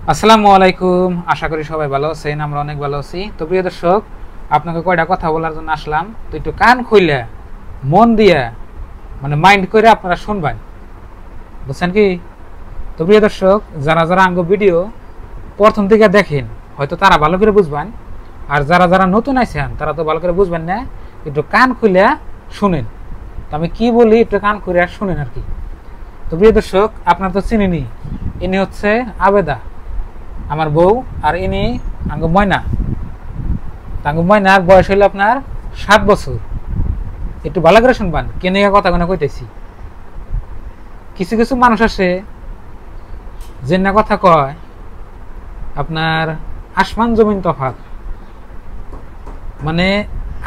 আসসালামু আলাইকুম। আশা করি সবাই ভালো আছেন, আমরা অনেক ভালো আছি। তো প্রিয় দর্শক, আপনাকে কয়টা কথা বলার জন্য আসলাম। তো একটু কান খুইলে মন দিয়ে মানে মাইন্ড করে আপনারা শুনবেন, বুঝছেন কি? তো প্রিয় দর্শক, যারা যারা আঙ্গ ভিডিও প্রথম থেকে দেখেন হয়তো তারা ভালো করে বুঝবেন, আর যারা যারা নতুন আছেন তারা তো ভালো করে বুঝবেন না। একটু কান খুলে শুনেন। তো আমি কি বলি একটু কান খুলে শুনেন আর কি। তো প্রিয় দর্শক, আপনার তো চিনিনি, ইনি হচ্ছে আবেদা, আমার বউ। আর ইনি আঙ্গ ময়না। আঙ্গ ময়নার বয়স হইল আপনার 7 বছর। একটু ভালো করে শুনবান কেন কথা কোনো কইতেছি। কিছু কিছু মানুষ আছে যে না কথা কয় আপনার আসমান জমিন তফাৎ, মানে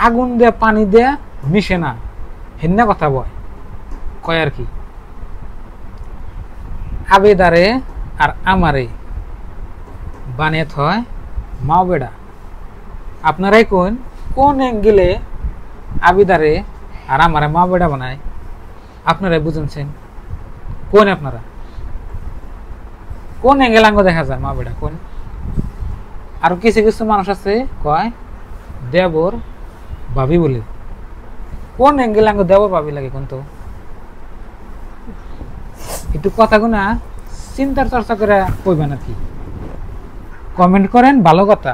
আগুন দিয়ে পানি দিয়ে মিশে না, হেন্না কথা কয় আর কি। আবেদারে আর আমারে বানিয়ে থয় মাও বেড়া। আপনারাই কোন অ্যাঙ্গেলে আবিদারে আর আমারে মা বেড়া বানায়, আপনারাই বুঝেছেন। কোন আপনারা কোন অ্যাঙ্গেল আঙ্গ দেখা যায় মা বেড়া কোন? আর কিছু কিছু মানুষ আছে কয় দেবর ভাবি বলে। কোন অ্যাঙ্গেল আঙ্গ দেবর ভাবি লাগে কোন? তো একটু কথাগুনা চিন্তার চর্চা করে কইবেন আর কি। কমেন্ট করেন ভালো কথা।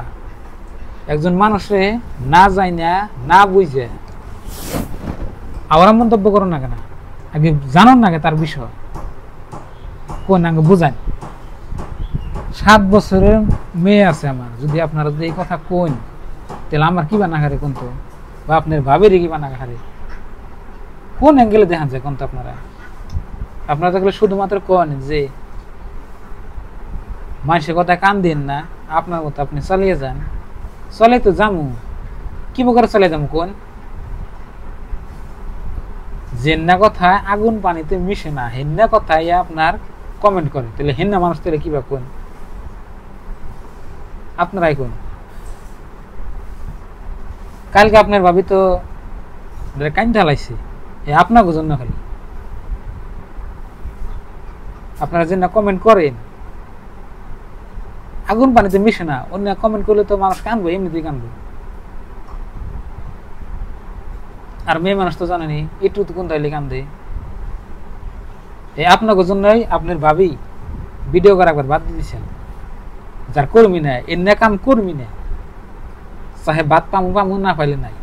একজন মানুষে না যায় না বুঝে আবার মন্তব্য করো না কেন? আগে জানুন না তার বিষয় কোন আগে বুঝান। 7 বছরের মেয়ে আছে আমার, যদি আপনারা যদি এই কথা কোন তাহলে আমার কি বানা খারে কোন? তো বা আপনার ভাবেরই কি বানা খারে? কোন অ্যাঙ্গেলে দেখান যায় কোন? তো আপনারা দেখলে শুধুমাত্র কোন যে মানুষের কথা কান দিন না, আপনার মতো আপনি চালিয়ে যান। চলে তো যামু, কি করে চলে যাবো কোন? জেন্না কথায় আগুন পানিতে মিশে না, হেন্না কথায় আপনার কমেন্ট করে, তাহলে হেন্না মানুষ তাহলে কি বা কোন? আপনারাই কোন? কালকে আপনার ভাবি তো কাইন ঢালাইছে আপনার জন্য খালি। আপনারা যে না কমেন্ট করেন আগুন পানিতে মিশে না, অন্য কমেন্ট করলে তো মানুষ কানবো, এমনিতেই কানবো। আর মেয়ে মানুষ তো জানেনি একটু তো কোন তাইলে কান্দে। আপনার জন্যই আপনার ভাবি ভিডিও করা একবার বাদ দিয়েছেন। যার কর্মী নেয় এনে কাম কর্মী নেয়, চাহে বাদ পামু না পাইলে নাই।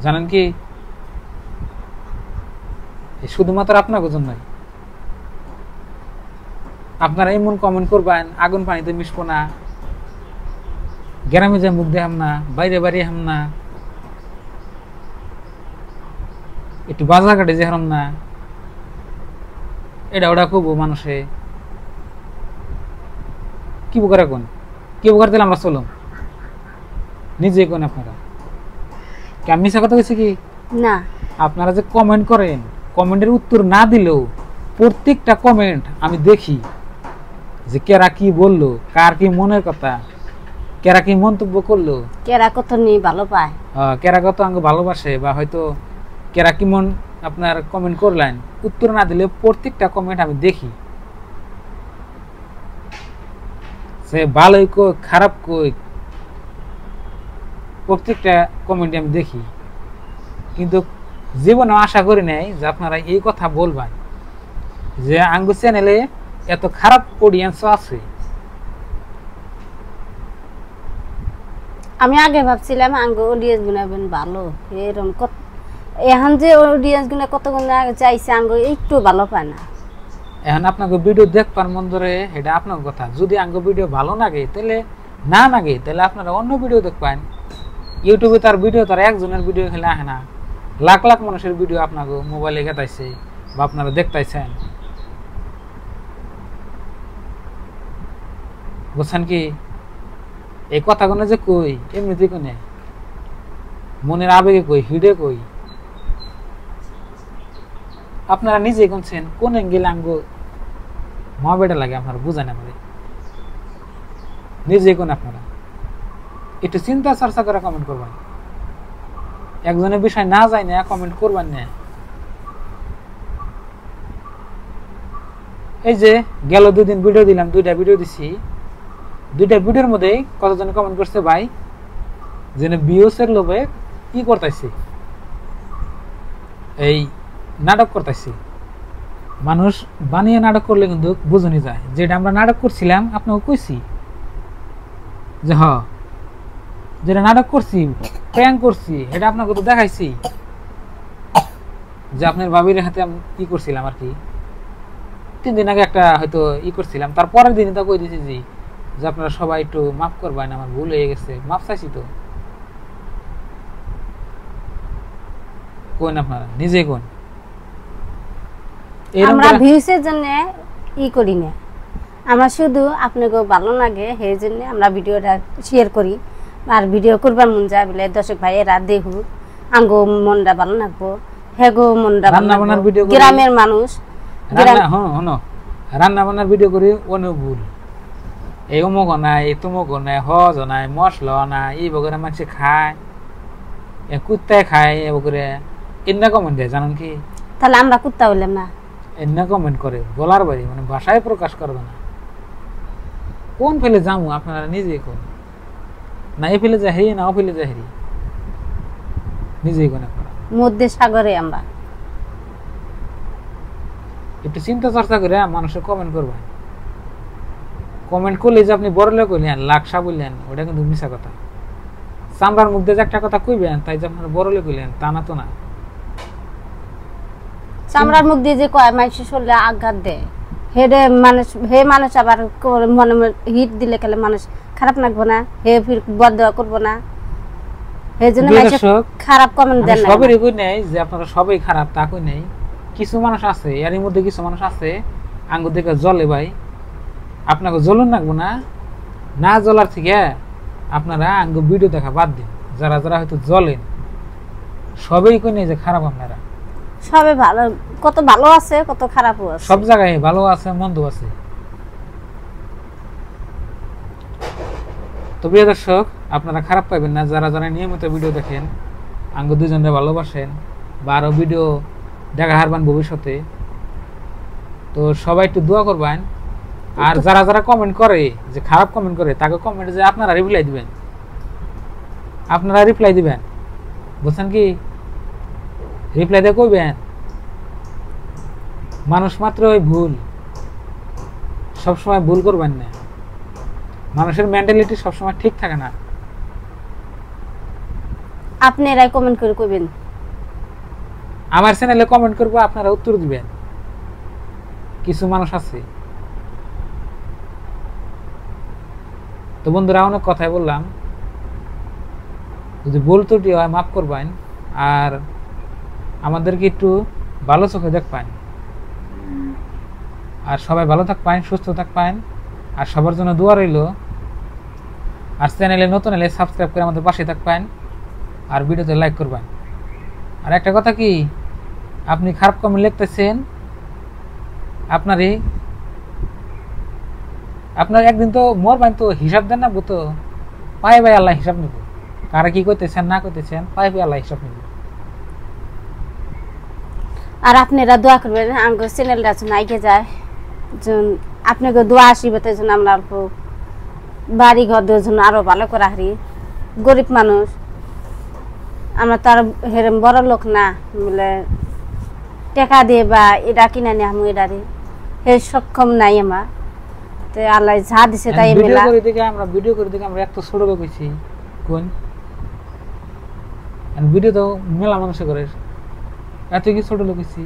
জানেন কি, শুধুমাত্র আপনার জন্যই। আপনারা এমন কমেন্ট করবেন আগুন পানিতে মিশবো না, গ্রামে যে মুখ দেখাম না, বাইরে বাইরে হাম না, একটু বাজার ঘাটে যে হারাম না, এটা ওটা খুব মানুষে কি বোকার কোন? কি বোকার দিলে আমরা চলুন নিজে কোন? আপনারা কি আমি মিশা কথা বলছি কি না? আপনারা যে কমেন্ট করেন, কমেন্টের উত্তর না দিলেও প্রত্যেকটা কমেন্ট আমি দেখি যে কেরা কি বললো, কার কি মনের কথা, কেরা কি মন্তব্য করলো, কেরা কত নিয়ে ভালো পায়, কেরা কত আঙ্গ ভালোবাসে, বা হয়তো কেরা কি মন আপনার কমেন্ট করলেন, উত্তর না দিলে প্রত্যেকটা কমেন্ট আমি দেখি। সে ভালোই কই খারাপ কই, প্রত্যেকটা কমেন্ট আমি দেখি। কিন্তু জীবনে আশা করি নাই যে আপনারা এই কথা বলবেন যে আঙ্গু চ্যানেলে এত খারাপ অডিয়েন্স আছে। আমি আগে ভাবছিলাম আঙ্গু অডিয়েন্স গুনাবেন ভালো, এরকম এখন যে অডিয়েন্স গুনা কত গুণা চাইছে আঙ্গু একটু ভালো পায় না। এখন আপনাকে ভিডিও দেখবার মন ধরে এটা আপনার কথা। যদি আঙ্গু ভিডিও ভালো লাগে তাহলে না লাগে, তাহলে আপনারা অন্য ভিডিও দেখবেন। ইউটিউবে তার ভিডিও তার একজনের ভিডিও খেলে আহে না, লাখ লাখ মানুষের ভিডিও আপনাকে মোবাইলে গেতাইছে বা আপনারা দেখতেছেন, বুঝছেন কি? এই কথাগুলো যে কই এমনিতে কোনে মনের আবেগে কই, হিডে কই। আপনারা নিজেই কোনছেন কোন অ্যাঙ্গেলে আঙ্গ মা বেটা লাগে আপনারা বুঝেন। আমাদের নিজেই কোন? আপনারা একটু চিন্তা চর্চা করে কমেন্ট করবেন। একজনের বিষয় না যায় না কমেন্ট করবেন না। এই যে গেল 2 দিন ভিডিও দিলাম, 2টা ভিডিও দিছি, 2টা ভিডিওর মধ্যে কতজন কমেন্ট করছে ভাই যে ভিউসের লোভে কি করতেছি, এই নাটক করতেছি। মানুষ বানিয়ে নাটক করলে কিন্তু বুঝনি যায়, যেটা আমরা নাটক করছিলাম আপনাকে কইছি যে যেটা নাটক করছি, প্র্যাঙ্ক করছি, এটা আপনাকে তো দেখাইছি যে আপনার বাবির হাতে আমি কি করছিলাম আর কি। 3 দিন আগে একটা হয়তো করছিলাম, তারপরের দিনই তো কই দিয়েছি যে আপনারা সবাই একটু মাফ করবেন, আমার ভুল হয়ে গেছে, মাফ চাইছি তো। কোন আপনারা নিজে কোন, আমরা ভিউসের জন্য করি না, আমরা শুধু আপনাকে ভালো লাগে সেই জন্য আমরা ভিডিওটা শেয়ার করি, আর ভিডিও করবার মন যায় বলে দর্শক ভাইয়েরা দেখুক, আঙ্গো মনটা ভালো লাগবো, হেগো মনটা ভালো লাগবো। গ্রামের মানুষ রান্না বান্নার ভিডিও করি, অনুভূল এই অমুক নাই, তুমুক নাই, হজ নাই, মশলা নাই, এই বগরে মানুষ খায়, কুত্তায় খায়, এ বগরে এন্না কমেন্ট দেয় জানেন কি? তাহলে আমরা কুত্তা হইলাম না? এন্না কমেন্ট করে বলার বাড়ি, মানে ভাষায় প্রকাশ করবে না। কোন ফেলে যামু আপনারা নিজে কোন, না এ ফেলে যাহি না ও ফেলে যাহি, নিজেই কোন আপনারা মধ্যে সাগরে। আমরা একটু চিন্তা চর্চা করে মানুষের কমেন্ট করবেন। কমেন্ট করলে যে আপনি বড় লোক হইলেন, লাকসা বললেন, ওটা কিন্তু মিশা কথা। চামড়ার মধ্যে যে একটা কথা কইবেন তাই যে আপনারা বড় লোক হইলেন তা না তো না। চামড়ার মুখ দিয়ে যে কয় মানুষ শরীরে আঘাত দেয়, মানুষ আবার মনে হিট দিলে খেলে মানুষ খারাপ লাগবো না, হে ফির বদদোয়া করবো না, এই জন্য খারাপ কমেন্ট দেন না। সবারই কই নাই যে আপনারা সবাই খারাপ তা কই নাই, কিছু মানুষ আছে, এর মধ্যে কিছু মানুষ আছে আঙ্গুর দিকে জ্বলে ভাই, আপনাকে জ্বলুন লাগবো না, না জ্বলার থেকে আপনারা আঙ্গুর ভিডিও দেখা বাদ দিন। যারা যারা হয়তো জ্বলেন সবাই কই নাই যে খারাপ, আপনারা সবে ভালো, কত ভালো আছে কত খারাপও আছে, সব জায়গায় ভালো আছে মন্দ আছে। তো প্রিয় দর্শক, আপনারা খারাপ পাইবেন না, যারা যারা নিয়মিত ভিডিও দেখেন, আঙ্গ দুজনরে ভালোবাসেন বা আরো ভিডিও দেখা হারবেন ভবিষ্যতে, তো সবাই একটু দোয়া করবেন। আর যারা যারা কমেন্ট করে যে খারাপ কমেন্ট করে, তাকে কমেন্টে যে আপনারা রিপ্লাই দিবেন, আপনারা রিপ্লাই দিবেন, বুঝছেন কি? রিপ্লাই দিয়ে কইবেন মানুষ মাত্রই ভুল, সবসময় ভুল করবেন না, মানুষের মেন্টালিটি সবসময় ঠিক থাকে না। আপনারাই কমেন্ট করে কইবেন, আমার চ্যানেলে কমেন্ট করব, আপনারা উত্তর দিবেন। কিছু মানুষ আছে। তো বন্ধুরা, অনেক কথাই বললাম, যদি ভুল ত্রুটি হয় মাফ করবেন, আর আমাদেরকে একটু ভালো চোখে দেখবেন, আর সবাই ভালো থাকবেন, সুস্থ থাকবেন, আর সবার জন্য দোয়া রইল। আর চ্যানেলে নতুন এলে সাবস্ক্রাইব করে আমাদের পাশে থাকবেন, আর ভিডিওতে লাইক করবেন। আর একটা কথা কি, আপনি খারাপ কমেন্ট লিখতেছেন, আপনার একদিন তো মরবেন, তো হিসাব দেন না, তো পাই ভাই আল্লাহ হিসাব নেব, কারা কি করতেছেন না করতেছেন, পাই ভাই আল্লাহ হিসাব নেব। আর আপনারা দোয়া করবেন আঙ্গ চ্যানেলটা যেন আইগে যায়, আপনাকে দোয়া আশীর্বাদের জন্য আমরা অল্প বাড়ি ঘর দেওয়ার জন্য আরো ভালো করে হারি। গরিব মানুষ আমরা তো আর হেরম বড় লোক না, বলে টাকা দিয়ে বা এটা কিনে নিয়ে আমি এটা হে সক্ষম নাই আমার, তো আল্লাহ যা দিছে তাই ভিডিও করে দেখে আমরা এত ছোট কইছি কোন ভিডিও তো মেলা মানুষ করে, এত কি ছোট লোকেছি।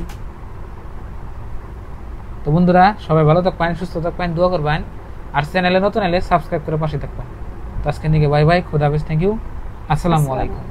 তো বন্ধুরা, সবাই ভালো থাকবেন, সুস্থ থাকবেন, দোয়া করবেন, আর চ্যানেলে নতুন এলে সাবস্ক্রাইব করে পাশে থাকবেন। তো আজকে নিয়ে বাই বাই, খুদা হাফেজ, থ্যাংক ইউ, আসসালামু আলাইকুম।